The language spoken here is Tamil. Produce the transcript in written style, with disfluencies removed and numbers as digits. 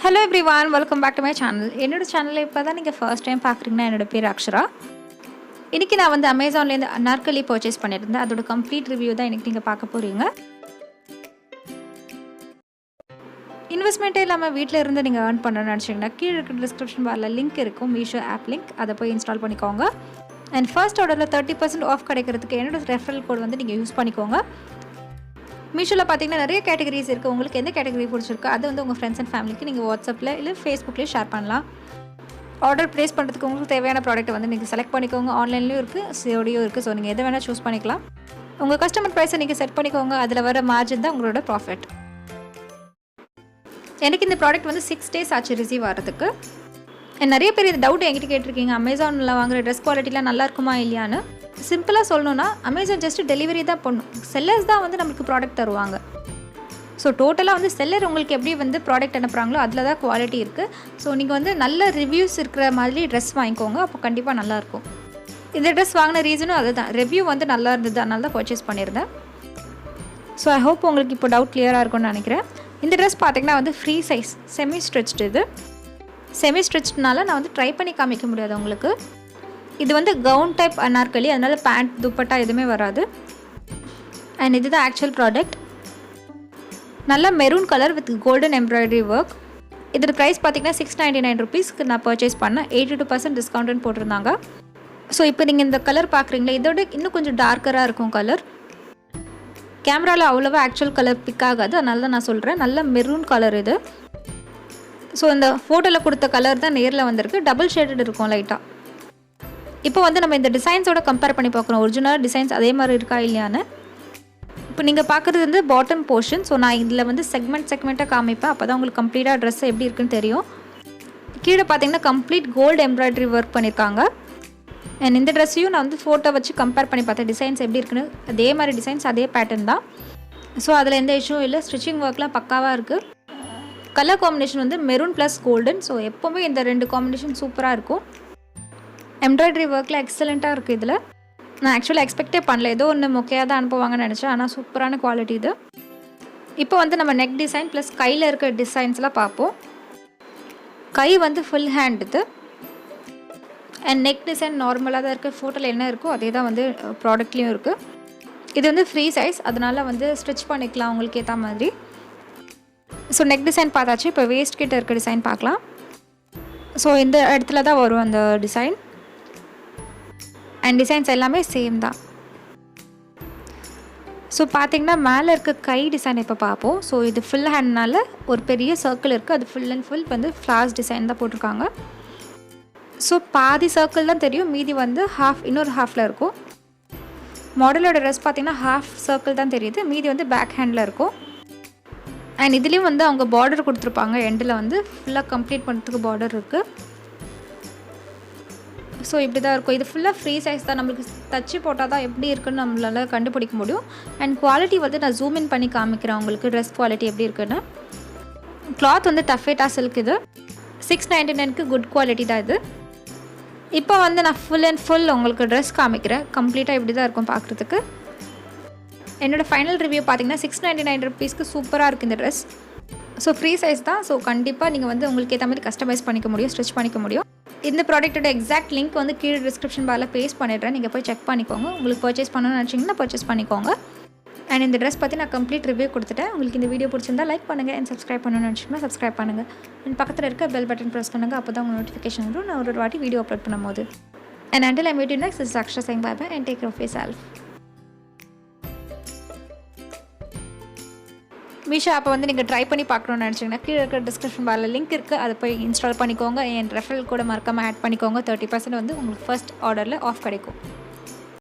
Hello everyone, welcome back to my channel. என்னோட சேனலை இப்போ தான் நீங்கள் ஃபர்ஸ்ட் டைம் பார்க்குறீங்கன்னா என்னோட பேர் அக்ஷரா. இன்றைக்கி நான் வந்து அமேசான்லேருந்து anarkali பர்ச்சேஸ் பண்ணியிருந்தேன். அதோட கம்ப்ளீட் ரிவ்யூ தான் இன்றைக்கி நீங்கள் பார்க்க போகிறீங்க. இன்வெஸ்ட்மெண்ட்டே இல்லாமல் வீட்டில் இருந்து நீங்கள் ஏர்ன் பண்ணணும்னு நினச்சிங்கன்னா கீழே இருக்கிற டிஸ்கிரிப்ஷன் பாரில் லிங்க் இருக்கும், மீஷோ ஆப் லிங்க். அதை போய் இன்ஸ்டால் பண்ணிக்கோங்க. அண்ட் ஃபர்ஸ்ட் ஆர்டரில் 30% ஆஃப் கிடைக்கிறதுக்கு என்னோட ரெஃபரல் கோட் வந்து நீங்கள் யூஸ் பண்ணிக்கோங்க. மீஷோவில் பார்த்தீங்கன்னா நிறைய கேட்டகரிஸ் இருக்குது. உங்களுக்கு எந்த கேட்டகரி பிடிச்சிருக்கோ அது வந்து உங்கள் ஃப்ரெண்ட்ஸ் அண்ட் ஃபேமிலிக்கு நீங்கள் வாட்ஸ்அப்பில் இல்லை ஃபேஸ்புக்லேயே ஷேர் பண்ணலாம். ஆர்டர் ப்ளேஸ் பண்ணுறதுக்கு உங்களுக்கு தேவையான ப்ராடக்ட்டை வந்து நீங்கள் செலக்ட் பண்ணிக்கோங்க. ஆன்லைன்லேயும் இருக்குது, சிஓடியும் இருக்குது. ஸோ நீங்கள் எதை வேணால் சூஸ் பண்ணிக்கலாம். உங்கள் கஸ்டமர் ப்ரைஸை நீங்கள் செட் பண்ணிக்கோங்க. அதில் வர மார்ஜின் தான் உங்களோட ப்ராஃபிட். எனக்கு இந்த ப்ராடக்ட் வந்து 6 days ஆச்சு ரிசீவ் ஆகிறதுக்கு. நிறைய பேர் இந்த டவுட் என்கிட்ட கேட்டிருக்கீங்க, அமேசானில் வாங்குகிற ட்ரெஸ் குவாலிட்டிலாம் நல்லா இருக்குமா இல்லையான்னு. சிம்பிளாக சொல்லணுன்னா அமேசான் ஜஸ்ட் டெலிவரி தான் பண்ணும். செல்லர்ஸ் தான் வந்து நம்மளுக்கு ப்ராடக்ட் தருவாங்க. ஸோ டோட்டலாக வந்து செல்லர் உங்களுக்கு எப்படி வந்து ப்ராடக்ட் அனுப்புகிறாங்களோ அதில் தான் குவாலிட்டி இருக்குது. ஸோ நீங்கள் வந்து நல்ல ரிவ்யூஸ் இருக்கிற மாதிரி ட்ரெஸ் வாங்கிக்கோங்க, அப்போ கண்டிப்பாக நல்லாயிருக்கும். இந்த ட்ரெஸ் வாங்கின ரீசனும் அதுதான், ரிவ்யூ வந்து நல்லா இருந்தது, அதனால தான் பர்ச்சேஸ் பண்ணியிருந்தேன். ஸோ ஐ ஹோப் உங்களுக்கு இப்போ டவுட் கிளியராக இருக்கும்னு நினைக்கிறேன். இந்த ட்ரெஸ் பார்த்திங்கன்னா வந்து ஃப்ரீ சைஸ் செமி ஸ்ட்ரிச்டு. இது செமி ஸ்ட்ரிச்ட்னால நான் வந்து ட்ரை பண்ணி காமிக்க முடியாது உங்களுக்கு. இது வந்து கவுன் டைப் அனார்கலி, அதனால் பேண்ட் துப்பட்டா எதுவுமே வராது. அண்ட் இதுதான் ஆக்சுவல் ப்ராடக்ட். நல்ல maroon colour with golden embroidery work. இதோட ப்ரைஸ் பார்த்திங்கன்னா 699 rupeesக்கு நான் பர்ச்சேஸ் பண்ணேன். 82% டிஸ்கவுண்ட்னு போட்டிருந்தாங்க. ஸோ இப்போ நீங்கள் இந்த கலர் பார்க்குறீங்களா, இதோட இன்னும் கொஞ்சம் டார்க்கராக இருக்கும் கலர். கேமராவில் அவ்வளோவா ஆக்சுவல் கலர் பிக் ஆகாது, அதனால தான் நான் சொல்கிறேன். நல்ல மெரூன் கலர் இது. ஸோ இந்த ஃபோட்டோவில் கொடுத்த கலர் தான் நேரில் வந்திருக்கு. டபுள் ஷேடட் இருக்கும் லைட்டாக. இப்போ வந்து நம்ம இந்த டிசைன்ஸோட கம்பேர் பண்ணி பார்க்குறோம், ஒரிஜினல் டிசைன்ஸ் அதே மாதிரி இருக்கா இல்லையான்னு. இப்போ நீங்கள் பார்க்குறது வந்து பாட்டம் போர்ஷன். ஸோ நான் இதில் வந்து செக்மெண்ட்டாக காமிப்பேன், அப்போ தான் உங்களுக்கு கம்ப்ளீட்டாக ட்ரெஸ் எப்படி இருக்குன்னு தெரியும். கீழே பார்த்தீங்கன்னா கம்ப்ளீட் கோல்டு எம்ப்ராய்டரி ஒர்க் பண்ணியிருக்காங்க. அண்ட் இந்த ட்ரெஸ்ஸையும் நான் வந்து ஃபோட்டோ வச்சு கம்பேர் பண்ணி பார்த்தேன், டிசைன்ஸ் எப்படி இருக்குன்னு. அதே மாதிரி டிசைன்ஸ், அதே பேட்டர்ன் தான். ஸோ அதில் எந்த இஷ்யூவும் இல்லை. ஸ்டிச்சிங் ஒர்க்லாம் பக்காவாக இருக்குது. கலர் காம்பினேஷன் வந்து மெரூன் ப்ளஸ் கோல்டன். ஸோ எப்போவுமே இந்த 2 காம்பினேஷன் சூப்பராக இருக்கும். எம்ப்ராய்டரி ஒர்க்கில் எக்ஸலண்ட்டாக இருக்குது. இதில் நான் ஆக்சுவலாக எக்ஸ்பெக்டே பண்ணல, ஏதோ ஒன்று மொக்கையாக தான் அனுப்புவாங்கன்னு நினச்சேன். ஆனால் சூப்பரான குவாலிட்டி இது. இப்போ வந்து நம்ம நெக் டிசைன் ப்ளஸ் கையில் இருக்கிற டிசைன்ஸ்லாம் பார்ப்போம். கை வந்து ஃபுல் ஹேண்ட் இது. அண்ட் நெக் டிசைன் நார்மலாக தான் இருக்குது. ஃபோட்டோவில் என்ன இருக்கோ அதே தான் வந்து ப்ராடக்ட்லேயும் இருக்குது. இது வந்து ஃப்ரீ சைஸ், அதனால் வந்து ஸ்டிச் பண்ணிக்கலாம் உங்களுக்கு ஏற்ற மாதிரி. ஸோ நெக் டிசைன் பார்த்தாச்சு. இப்போ வேஸ்ட் கிட்ட இருக்க டிசைன் பார்க்கலாம். ஸோ இந்த இடத்துல தான் வரும் அந்த டிசைன். அண்ட் டிசைன்ஸ் எல்லாமே சேம் தான். ஸோ பார்த்திங்கன்னா மேலே இருக்க கை டிசைன் இப்போ பார்ப்போம். ஸோ இது ஃபுல் ஹேண்ட்னால ஒரு பெரிய சர்க்கிள் இருக்குது. அது ஃபுல் அண்ட் ஃபுல் வந்து ஃப்ளார்ஸ் டிசைன் தான் போட்டிருக்காங்க. ஸோ பாதி சர்க்கிள் தான் தெரியும், மீதி வந்து இன்னொரு ஹாஃபில் இருக்கும். மாடலோட ட்ரெஸ் பார்த்திங்கன்னா ஹாஃப் சர்க்கிள் தான் தெரியுது, மீதி வந்து பேக் ஹேண்டில் இருக்கும். அண்ட் இதுலேயும் வந்து அவங்க பார்டர் கொடுத்துருப்பாங்க. எண்டில் வந்து ஃபுல்லாக கம்ப்ளீட் பண்ணுறதுக்கு பார்டர் இருக்குது. ஸோ இப்படி தான் இருக்கும். இது ஃபுல்லாக ஃப்ரீ சைஸ் தான். நம்மளுக்கு தச்சு போட்டால் தான் எப்படி இருக்குன்னு நம்மளால் கண்டுபிடிக்க முடியும். அண்ட் குவாலிட்டி வந்து நான் ஜூம் இன் பண்ணி காமிக்கிறேன் உங்களுக்கு, ட்ரெஸ் குவாலிட்டி எப்படி இருக்குன்னு. கிளாத் வந்து டஃபேட்டா சில்க். இது 699க்கு குட் குவாலிட்டி தான் இது. இப்போ வந்து நான் ஃபுல் அண்ட் ஃபுல் உங்களுக்கு ட்ரெஸ் காமிக்கிறேன். கம்ப்ளீட்டாக இப்படி தான் இருக்கும் பார்க்குறதுக்கு. என்னோடய ஃபைனல் ரிவ்யூ பார்த்தீங்கன்னா 699 rupeesக்கு சூப்பராக இருக்குது இந்த ட்ரெஸ். ஸோ ஃப்ரீ சைஸ் தான். ஸோ கண்டிப்பாக நீங்கள் வந்து உங்களுக்கு ஏற்ற மாதிரி கஸ்டமைஸ் பண்ணிக்க முடியும், ஸ்டிச் பண்ணிக்க முடியும். இந்த ப்ராடக்ட்டோட எக்ஸாக்ட் லிங்க் வந்து கீழே டிஸ்கிரிப்ஷன் பாரில் பேஸ்ட் பண்ணிடுறேன், நீங்கள் போய் செக் பண்ணிக்கோங்க. உங்களுக்கு பர்ச்சேஸ் பண்ணணும்னு நினச்சிங்கன்னா பர்ச்சேஸ் பண்ணிக்கோங்க. அண்ட் இந்த ட்ரெஸ் பற்றி நான் கம்ப்ளீட் ரிவ்யூ கொடுத்துட்டேன். உங்களுக்கு இந்த வீடியோ பிடிச்சிருந்தா லைக் பண்ணுங்கள். அண்ட் சப்ஸ்கிரைப் பண்ணணும்னு நினச்சிங்கன்னா சப்ஸ்கிரைப் பண்ணுங்கள். அண்ட் பக்கத்தில் இருக்க பெல் பட்டன் ப்ரெஸ் பண்ணுங்கள், அப்போ தான் உங்கள் நோட்டிஃபிகேஷன் வரும் நான் ஒரு வாட்டி வீடியோ அப்லோட் பண்ணும்போது. And until I meet you next, this is Akshara saying bye bye and take care of yourself. Meesho ஆப்பை வந்து நீங்கள் ட்ரை பண்ணி பார்க்கணுன்னு நினச்சிங்கன்னா கீழே இருக்கிற டிஸ்கிரிப்ஷன் பாரில் லிங்க் இருக்குது, அதை போய் இன்ஸ்டால் பண்ணிக்கோங்க. என் ரெஃபரல் கூட மறக்காமல் ஆட் பண்ணிக்கோங்க. 30% வந்து உங்களுக்கு ஃபர்ஸ்ட் ஆர்டரில் ஆஃப் கிடைக்கும்.